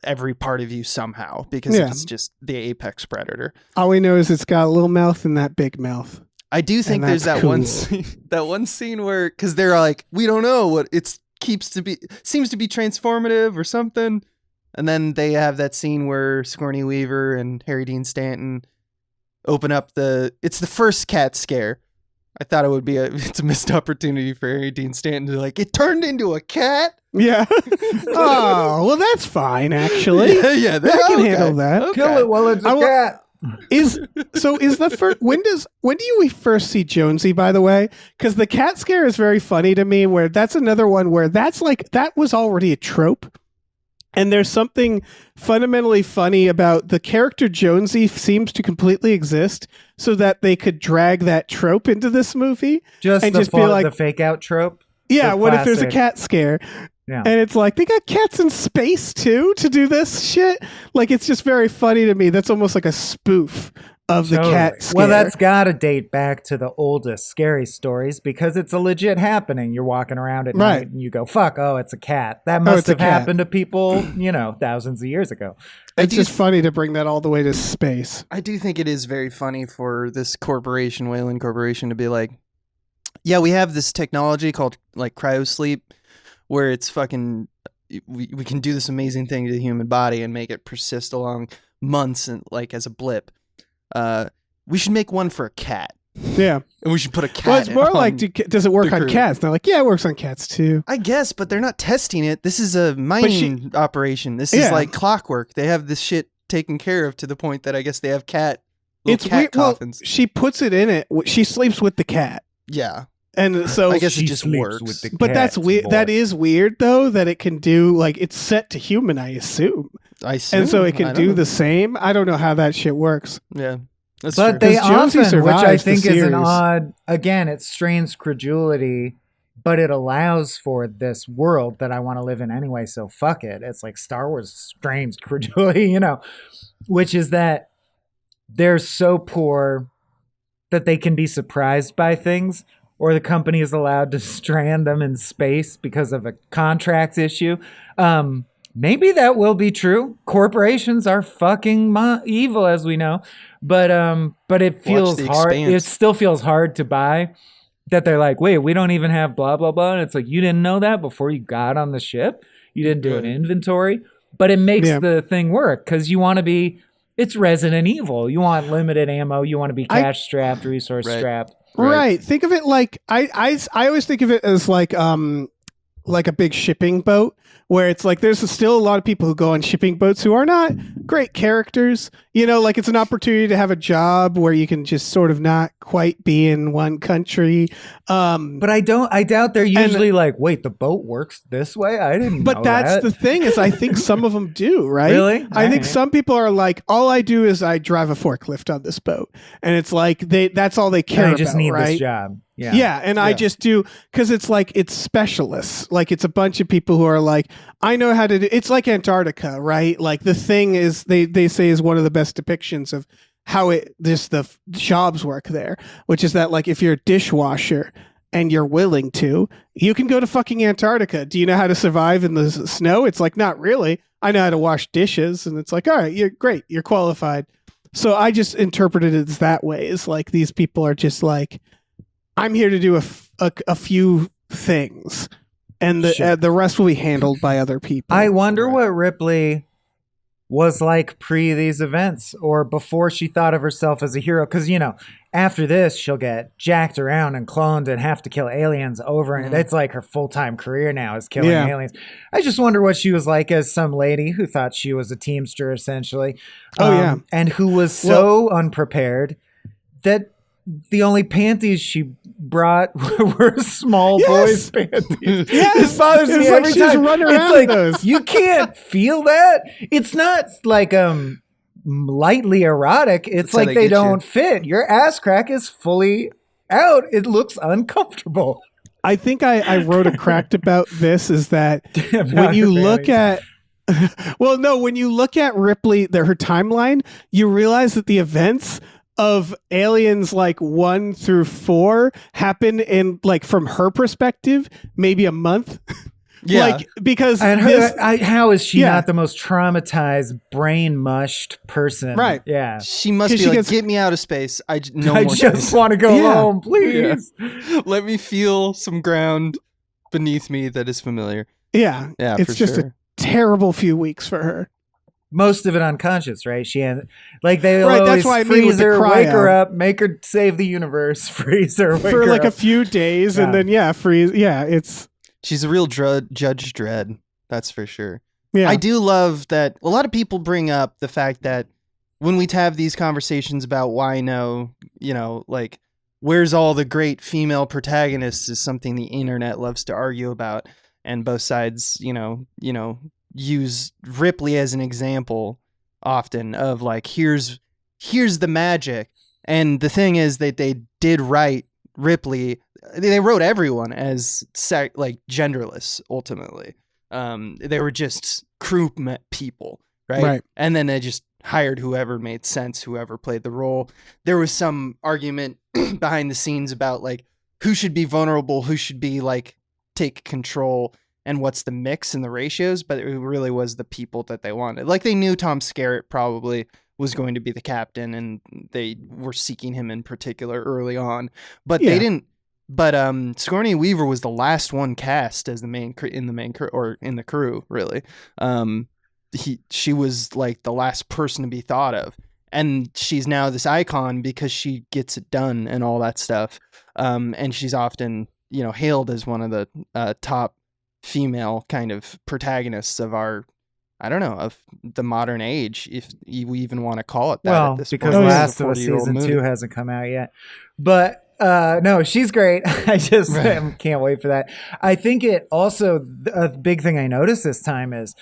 every part of you somehow, because it's just the apex predator. All we know is it's got a little mouth and that big mouth. I do think there's that one scene where, because they're like, we don't know what it seems to be transformative or something, and then they have that scene where Sigourney Weaver and Harry Dean Stanton open up it's the first cat scare. I thought it's a missed opportunity for Harry Dean Stanton to it turned into a cat. Yeah. Oh, well, that's fine, actually. Yeah, I can handle that. Okay. Kill it while it's a cat. Is the first when do we first see Jonesy, by the way? Because the cat scare is very funny to me, where that's another one where that was already a trope. And there's something fundamentally funny about the character Jonesy seems to completely exist so that they could drag that trope into this movie. Just be like the fake out trope? Yeah, what if there's a cat scare? Yeah. And it's like, they got cats in space too to do this shit? It's just very funny to me. That's almost like a spoof of the cat scare. Well, that's got to date back to the oldest scary stories, because it's a legit happening. You're walking around at night and you go, fuck, it's a cat. That must have happened to people, thousands of years ago. It's just funny to bring that all the way to space. I do think it is very funny for this corporation, Wayland Corporation, to be like, yeah, we have this technology called cryosleep, where it's fucking, we can do this amazing thing to the human body and make it persist along months and as a blip. We should make one for a cat. Yeah. And we should put a cat. Well, it's more does it work on cats? They're like, yeah, it works on cats too. I guess, but they're not testing it. This is a mining operation. This is like clockwork. They have this shit taken care of to the point that I guess they have cat coffins. Well, she puts it in it. She sleeps with the cat. Yeah. And so I guess it just works. With the but that's weird. That is weird though, that it can do it's set to human, I assume. And so it can do the same. I don't know how that shit works. Yeah. That's true. They often, which I think is an odd, again, it strains credulity, but it allows for this world that I want to live in anyway, so fuck it. It's like Star Wars strains credulity, which is that they're so poor that they can be surprised by things, or the company is allowed to strand them in space because of a contract issue. Maybe that will be true. Corporations are fucking evil, as we know. But it feels hard. It still feels hard to buy that they're like, wait, we don't even have blah, blah, blah. And it's like, you didn't know that before you got on the ship? You didn't do an inventory? But it makes the thing work, because you want to be, it's Resident Evil. You want limited ammo. You want to be cash strapped, resource strapped. Right. Think of it I always think of it as like a big shipping boat, where it's there's still a lot of people who go on shipping boats who are not great characters. It's an opportunity to have a job where you can just sort of not quite be in one country. But I doubt they're usually wait, the boat works this way? I didn't know But that's the thing, is I think some of them do, right? Really? I think some people are like, all I do is I drive a forklift on this boat. And it's that's all they care about, I just need right? this job. Yeah. Yeah, and I just do, because it's it's specialists. It's a bunch of people who are I know how to do. It's like Antarctica, right? The thing is, they say is one of the best depictions of how the jobs work there, which is that if you're a dishwasher and you're willing to, you can go to fucking Antarctica. Do you know how to survive in the snow? It's not really. I know how to wash dishes, and it's all right, you're great, you're qualified. So I just interpreted it as that way. It's these people are just I'm here to do a few things, and the rest will be handled by other people. I wonder what Ripley was like pre these events, or before she thought of herself as a hero. Because, after this, she'll get jacked around and cloned and have to kill aliens over. And it's her full-time career now is killing aliens. I just wonder what she was like as some lady who thought she was a teamster, essentially. And who was so unprepared that the only panties she brought were small boys' panties. This bothers me every time. Running around it's those. You can't feel that. It's not lightly erotic, it's That's how like they they get you. don't fit. Your ass crack is fully out. It looks uncomfortable. I think I wrote a cracked about this is that I'm when not you a fan look of- at well, no, when you look at Ripley, her timeline, you realize that the events of Aliens like 1 through 4 happen in like from her perspective, maybe a month. Yeah. Like because And this, how is she Yeah. not the most traumatized, brain mushed person? Right. Yeah. She must 'Cause be she like, gets- get me out of space. No I more just space. want to go Yeah. home, please. Let me feel some ground beneath me that is familiar. yeah, Yeah, it's for just sure. a terrible few weeks for her. Most of it unconscious, right? She had, like they Right, always that's what I mean freeze with the her, wake her cryo. up, make her save the universe, freeze her, wake For her like up. a few days and Yeah. then freeze. Yeah, it's She's a real Judge Dredd. That's for sure. yeah. I do love that a lot of people bring up the fact that when we have these conversations about why no, like where's all the great female protagonists is something the internet loves to argue about, and both sides, use Ripley as an example often of like here's the magic. And the thing is that they did write Ripley. They wrote everyone as like genderless ultimately. They were just crew people, right? Right. And then they just hired whoever made sense, whoever played the role. There was some argument behind the scenes about like who should be vulnerable, who should be like take control, and what's the mix and the ratios, but it really was the people that they wanted. Like they knew Tom Skerritt probably was going to be the captain, and they were seeking him in particular early on, but Yeah. they didn't. But Sigourney Weaver was the last one cast as in the crew, really. She was like the last person to be thought of, and she's now this icon because she gets it done and all that stuff. And she's often hailed as one of the top female kind of protagonists of our, I don't know, of the modern age, if we even want to call it that. Well, at this because point. This is a Last of Us 40-year-old season movie. 2 hasn't come out yet. But no, she's great. I just Right. can't wait for that. I think it also, a big thing I noticed this time is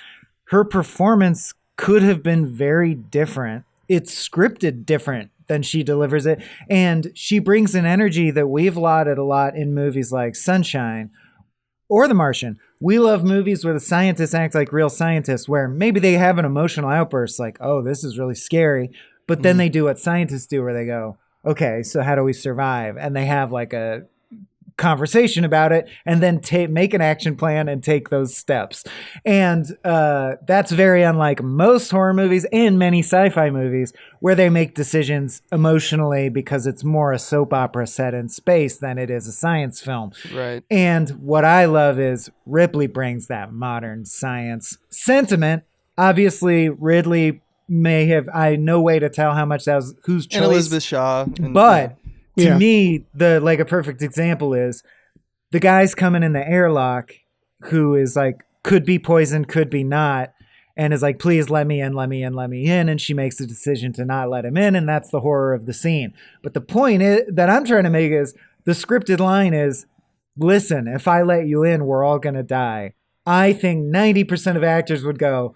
her performance could have been very different. It's scripted different than she delivers it. And she brings an energy that we've lauded a lot in movies like Sunshine or The Martian. We love movies where the scientists act like real scientists, where maybe they have an emotional outburst like, oh, this is really scary. But then they do what scientists do, where they go, okay, so how do we survive? And they have like a conversation about it and then make an action plan and take those steps. And that's very unlike most horror movies and many sci-fi movies where they make decisions emotionally because it's more a soap opera set in space than it is a science film. Right. And what I love is Ripley brings that modern science sentiment. Obviously, Ridley may have, no way to tell how much that was whose choice. And Elizabeth Shaw. But to Yeah. me, a perfect example is the guy's coming in the airlock who is like, could be poisoned, could be not, and is like, please let me in, let me in, let me in. And she makes the decision to not let him in. And that's the horror of the scene. But the point that I'm trying to make is the scripted line is, listen, if I let you in, we're all going to die. I think 90% of actors would go,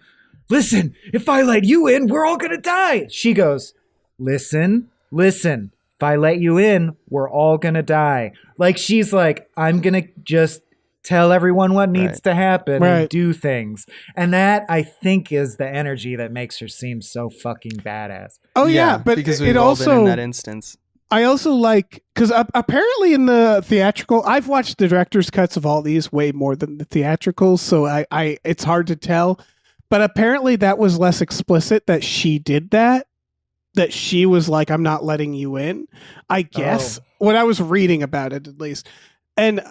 listen, if I let you in, we're all going to die. She goes, listen. If I let you in, we're all going to die. Like, she's like, I'm going to just tell everyone what needs to happen and do things. And that, I think, is the energy that makes her seem so fucking badass. Oh yeah, but because it we've all also been in that instance. I also like, because apparently in the theatrical, I've watched the director's cuts of all these way more than the theatricals, so I it's hard to tell. But apparently that was less explicit that she did that she was like, I'm not letting you in, I guess, when I was reading about it at least. And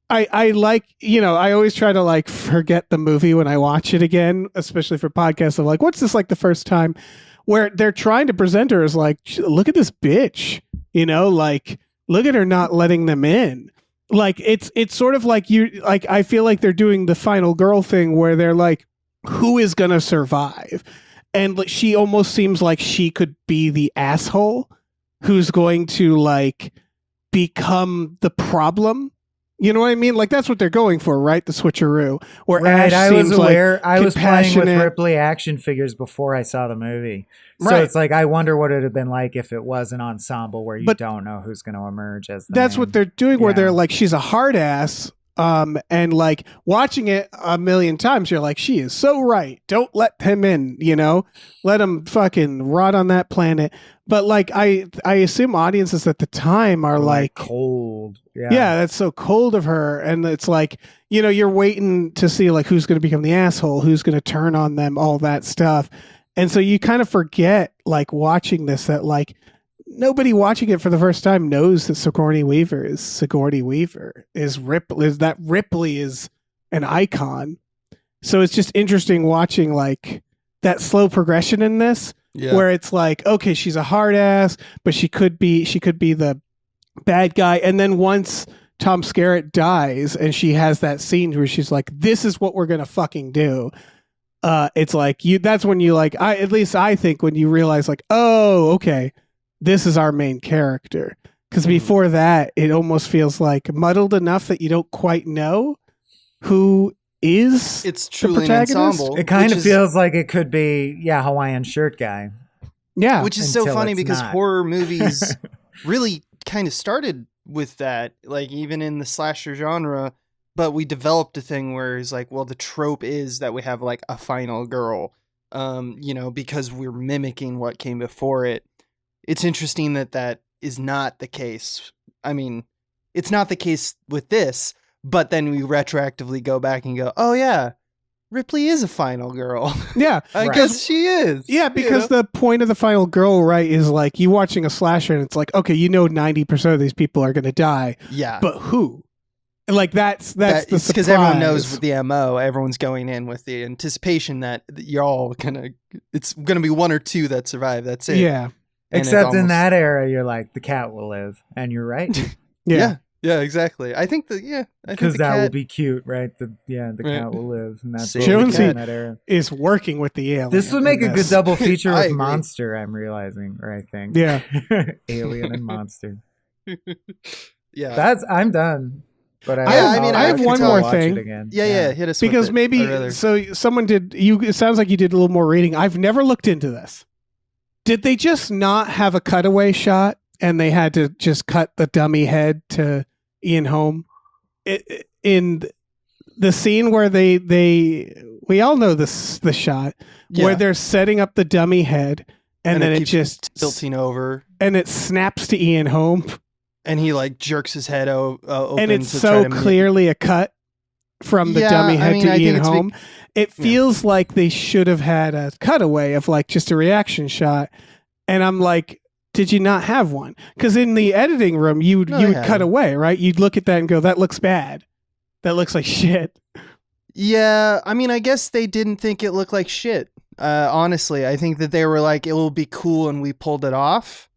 I like, I always try to like forget the movie when I watch it again, especially for podcasts of like, what's this like the first time, where they're trying to present her as like, look at this bitch, like, look at her not letting them in. Like, it's sort of like I feel like they're doing the final girl thing where they're like, who is going to survive? And she almost seems like she could be the asshole who's going to like become the problem You know what I mean? Like that's what they're going for, right? The switcheroo. Where Right, Ash I was seems aware. like I was playing with compassionate. Ripley action figures before I saw the movie, so Right. it's like I wonder what it'd have been like if it was an ensemble where you But don't know who's going to emerge as the that's main. what they're doing. Where Yeah. they're like, she's a hard ass. And like watching it a million times, you're like, she is so right. Don't let him in, you know, let him fucking rot on that planet. But like, I assume audiences at the time are like cold. yeah, that's so cold of her. And it's like, you know, you're waiting to see like who's going to become the asshole, who's going to turn on them, all that stuff. And so you kind of forget like watching this that like nobody watching it for the first time knows that Sigourney Weaver is Ripley, that Ripley is an icon. So it's just interesting watching like that slow progression in this where it's like, okay, she's a hard ass, but she could be the bad guy. And then once Tom Skerritt dies and she has that scene where she's like, this is what we're going to fucking do. It's like that's when you like, at least I think when you realize like, oh, okay, this is our main character. Because before that, it almost feels like muddled enough that you don't quite know who is It's the truly an protagonist. ensemble. It kind which of is- feels like it could be Hawaiian shirt guy. Yeah. which is so Until funny it's because not. horror movies really kind of started with that, like even in the slasher genre, but we developed a thing where it's like, well, the trope is that we have like a final girl, you know, because we're mimicking what came before it. It's interesting that that is not the case. I mean, it's not the case with this, but then we retroactively go back and go, oh yeah, Ripley is a final girl. yeah. I Right. guess she is. Yeah, you because know? the point of the final girl, right, is like you watching a slasher and it's like, okay, you know 90% of these people are going to die, Yeah. but who? Like that's the It's because surprise. everyone knows with the MO, everyone's going in with the anticipation that you're all it's gonna be one or two that survive. That's it. Yeah. And it's Except in almost- that era, you're like, the cat will live. And you're right. Yeah. Yeah, exactly. I think I think Because the that will cat, be cute, right? The Right. cat will live. And that's Save what the we cat. got in that era. Is working with the alien. This would make in a good this. double feature I with agree. Monster, I'm realizing, or I think. Yeah. Alien and Monster. yeah. I'm done. But I have can one still more watch thing. it again. yeah, hit us with Because it, maybe or rather- so someone did it sounds like you did a little more reading. I've never looked into this. Did they just not have a cutaway shot and they had to just cut the dummy head to Ian Holm? In the scene where we all know this the shot where Yeah. they're setting up the dummy head and then it keeps just tilting over, and it snaps to Ian Holm and he like jerks his head open, and it's to so try to clearly a cut from the Yeah, dummy I head mean, to I think Ian it's Holm. It yeah. feels like they should have had a cutaway of like just a reaction shot. And I'm like, did you not have one? Because in the editing room, you would they had cut one. away, right? You'd look at that and go, that looks bad. That looks like shit. Yeah, I mean, I guess they didn't think it looked like shit. Honestly, I think that they were like, it will be cool, and we pulled it off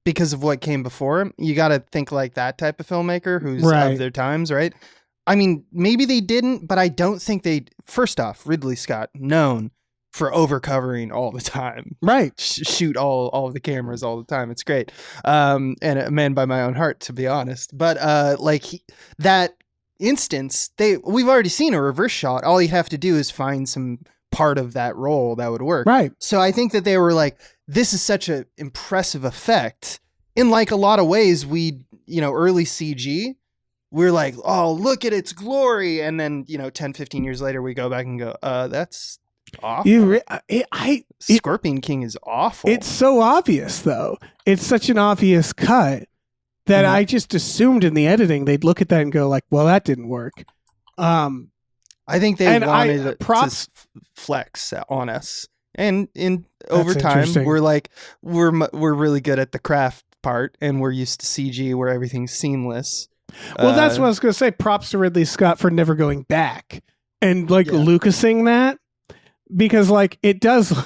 because of what came before him. You got to think like that type of filmmaker who's Right. of their times, right? I mean, maybe they didn't, but I don't think they. First off, Ridley Scott, known for overcovering all the time, Right. shoot all of the cameras all the time. It's great, and a man by my own heart, to be honest. But that instance, we've already seen a reverse shot. All you have to do is find some part of that role that would work. Right. So I think that they were like, this is such an impressive effect. In like a lot of ways, early CG, we're like, oh, look at its glory. And then, 10, 15 years later, we go back and go, that's awful. Scorpion King is awful. It's so obvious, though. It's such an obvious cut that I just assumed in the editing they'd look at that and go like, well, that didn't work. I think they and wanted it props- to flex on us. And over That's time, interesting. we're like, we're really good at the craft part, and we're used to CG where everything's seamless. Well, that's what I was going to say. Props to Ridley Scott for never going back and like Yeah. Lucasing that, because like it does.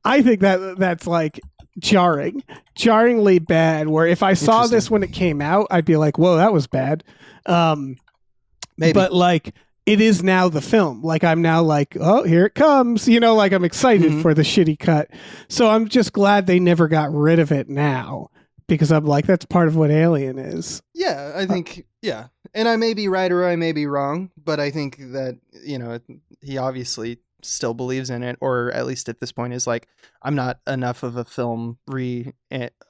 I think that's like jarringly bad. Where if I saw this Interesting. when it came out, I'd be like, "Whoa, that was bad." Maybe. But like it is now the film. Like I'm now like, oh, here it comes. Like I'm excited Mhm. for the shitty cut. So I'm just glad they never got rid of it now. because I'm like, that's part of what Alien is. Yeah, I think, yeah. And I may be right or I may be wrong, but I think that, he obviously still believes in it, or at least at this point is like, I'm not enough of a film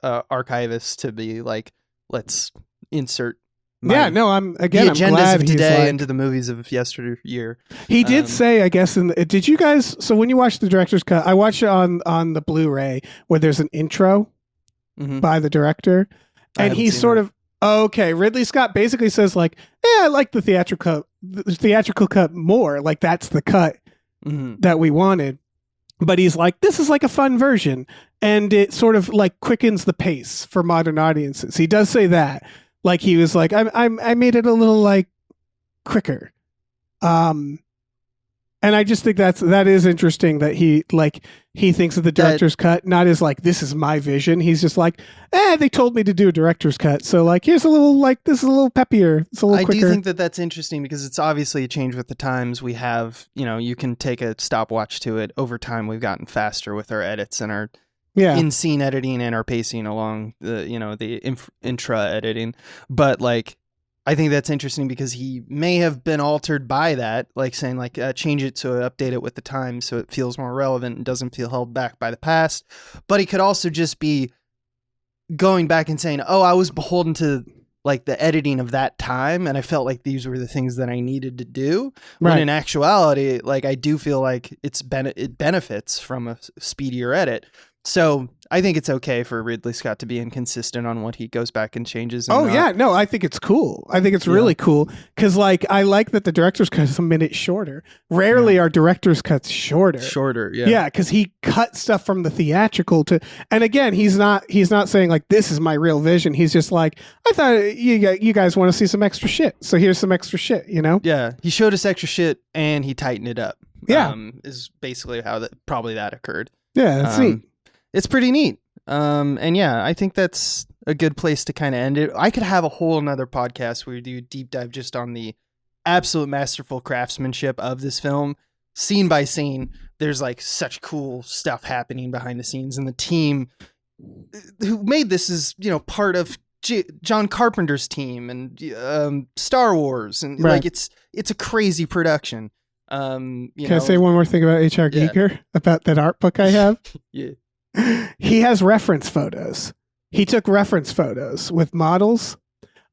archivist to be like, let's insert I'm agendas glad of he's today like, into the movies of yesteryear. He did say, I guess, did you guys, so when you watch the director's cut, I watched it on the Blu-ray where there's an intro by the director, and he's sort of, okay, Ridley Scott basically says like, I like the theatrical cut more, like that's the cut that we wanted. But he's like, this is like a fun version, and it sort of like quickens the pace for modern audiences. He does say that. Like he was like, I made it a little like quicker. And I just think that is interesting that he thinks of the director's cut not as like, this is my vision. He's just like, they told me to do a director's cut. So like, here's a little, like, this is a little peppier. It's a little quicker. I do think that that's interesting because it's obviously a change with the times. We have, you can take a stopwatch to it. Over time, we've gotten faster with our edits and our in-scene editing and our pacing along the intra editing. But like, I think that's interesting because he may have been altered by that, like saying like change it to update it with the times so it feels more relevant and doesn't feel held back by the past. But he could also just be going back and saying, oh, I was beholden to like the editing of that time, and I felt like these were the things that I needed to do. Right. When in actuality, like I do feel like it benefits from a speedier edit. So I think it's okay for Ridley Scott to be inconsistent on what he goes back and changes. And I think it's cool. I think it's really cool because like I like that the director's cut is a minute shorter. Rarely are director's cuts shorter. Yeah, because he cut stuff from the theatrical to, and again, he's not saying like this is my real vision. He's just like, I thought you guys want to see some extra shit, so here's some extra shit. Yeah, he showed us extra shit and he tightened it up. Yeah, is basically how that occurred. Yeah, that's neat. It's pretty neat. And yeah, I think that's a good place to kind of end it. I could have a whole another podcast where we do a deep dive just on the absolute masterful craftsmanship of this film, scene by scene. There's like such cool stuff happening behind the scenes, and the team who made this is, part of John Carpenter's team and Star Wars, and like it's a crazy production. Can I say one more thing about H.R. Giger about that art book I have? Yeah. He has reference photos. He took reference photos with models,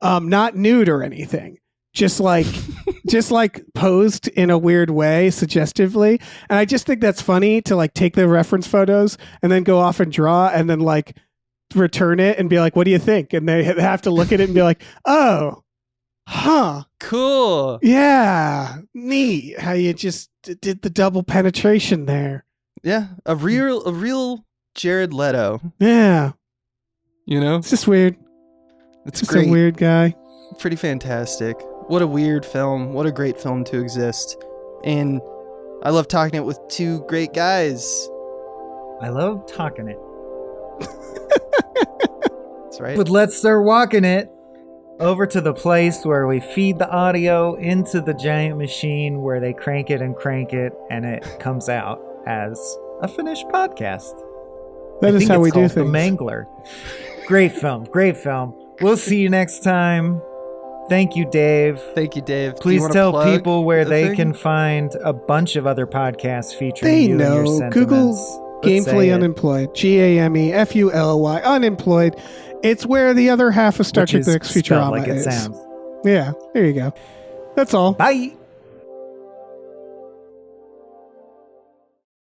not nude or anything, just like posed in a weird way, suggestively. And I just think that's funny to like take the reference photos and then go off and draw and then like return it and be like, what do you think? And they have to look at it and be like, oh, huh, cool. Yeah. Neat. How you just did the double penetration there. Yeah. A real Jared Leto. Yeah. It's just weird. It's just great. A weird guy. Pretty fantastic. What a weird film. What a great film to exist. And I love talking it with two great guys. I love talking it. That's right. But let's start walking it over to the place where we feed the audio into the giant machine where they crank it and it comes out as a finished podcast. That is how we do things. The Mangler. Great film. We'll see you next time. Thank you, Dave. Please tell people where they can find a bunch of other podcasts featuring you and your sentiments. Google Gamefully Unemployed. GAMEFULY Unemployed. It's where the other half of Star Trek: The Next Futurama like it is. Sounds. Yeah, there you go. That's all. Bye.